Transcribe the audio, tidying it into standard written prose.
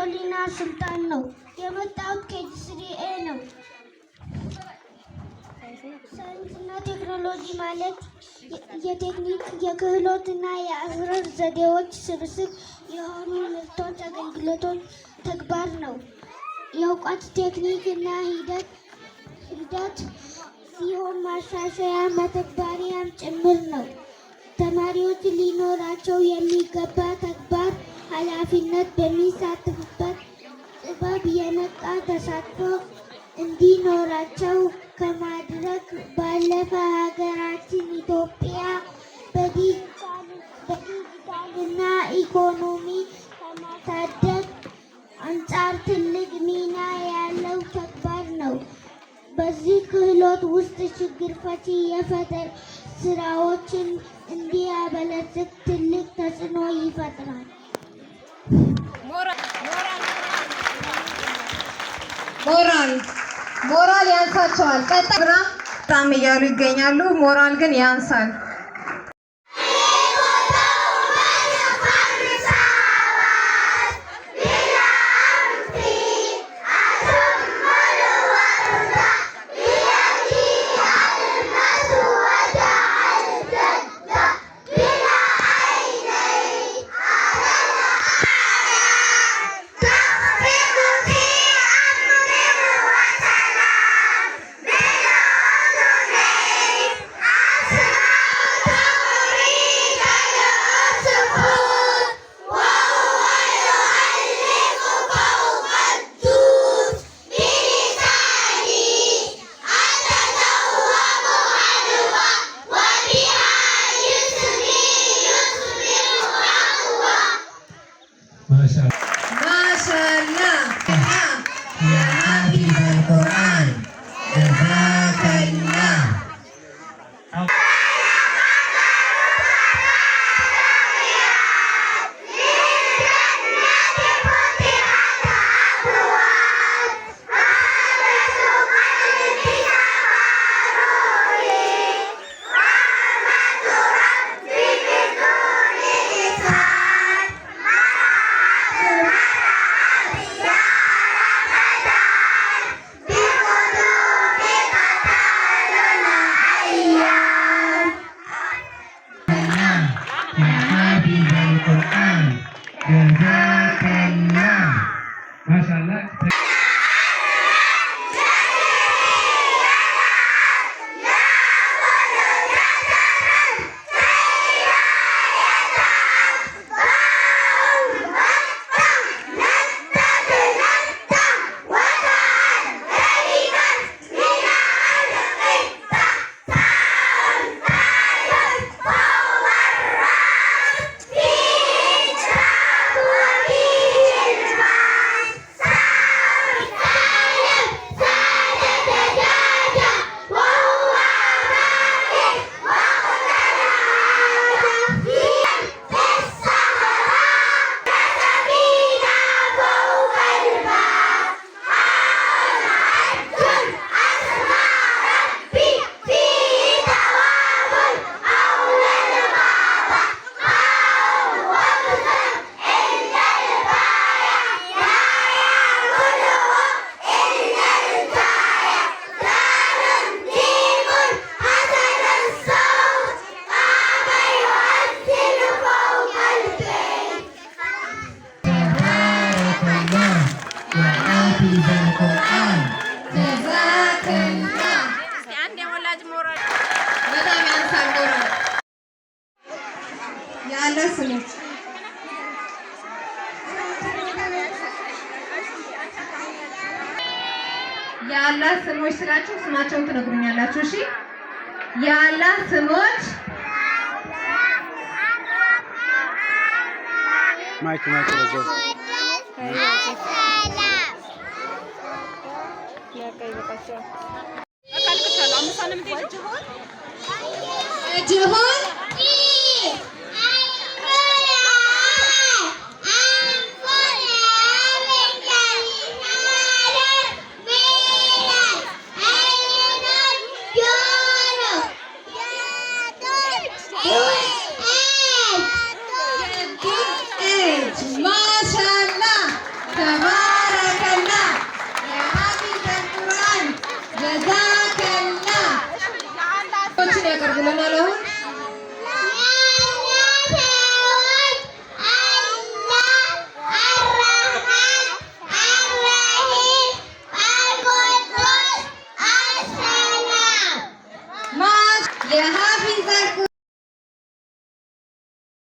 ሶሊና ሱልጣን ነው። የመጣሁት ከጅስሪኤ ነው። ሳይንስና ቴክኖሎጂ ማለት የቴክኒክ የክህሎትና የአሰራር ዘዴዎች ስብስብ የሆኑ ምርቶች፣ አገልግሎቶች ተግባር ነው። የእውቀት ቴክኒክና ሂደት ሲሆን ማሻሻያ መተግበሪያም ጭምር ነው። ተማሪዎች ሊኖራቸው የሚገባ ተግባር ኃላፊነት በሚሳተፉበት ጥበብ የነቃ ተሳትፎ እንዲኖራቸው ከማድረግ ባለፈ ሀገራችን ኢትዮጵያ በዲጂታልና ኢኮኖሚ ከማሳደግ አንጻር ትልቅ ሚና ያለው ተግባር ነው። በዚህ ክህሎት ውስጥ ችግር ፈቺ የፈጠራ ስራዎችን እንዲያበለጽግ ትልቅ ተጽዕኖ ይፈጥራል። ሞራል ያንሳቸዋል። ቀጣይ በጣም እያሉ ይገኛሉ። ሞራል ግን ያንሳል። የአላህ ስሞች ስላችሁ ስማቸውን ትነግሩኛላችሁ። እሺ፣ የአላህ ስሞች ማይክ ለዘዝ ጅሆን 7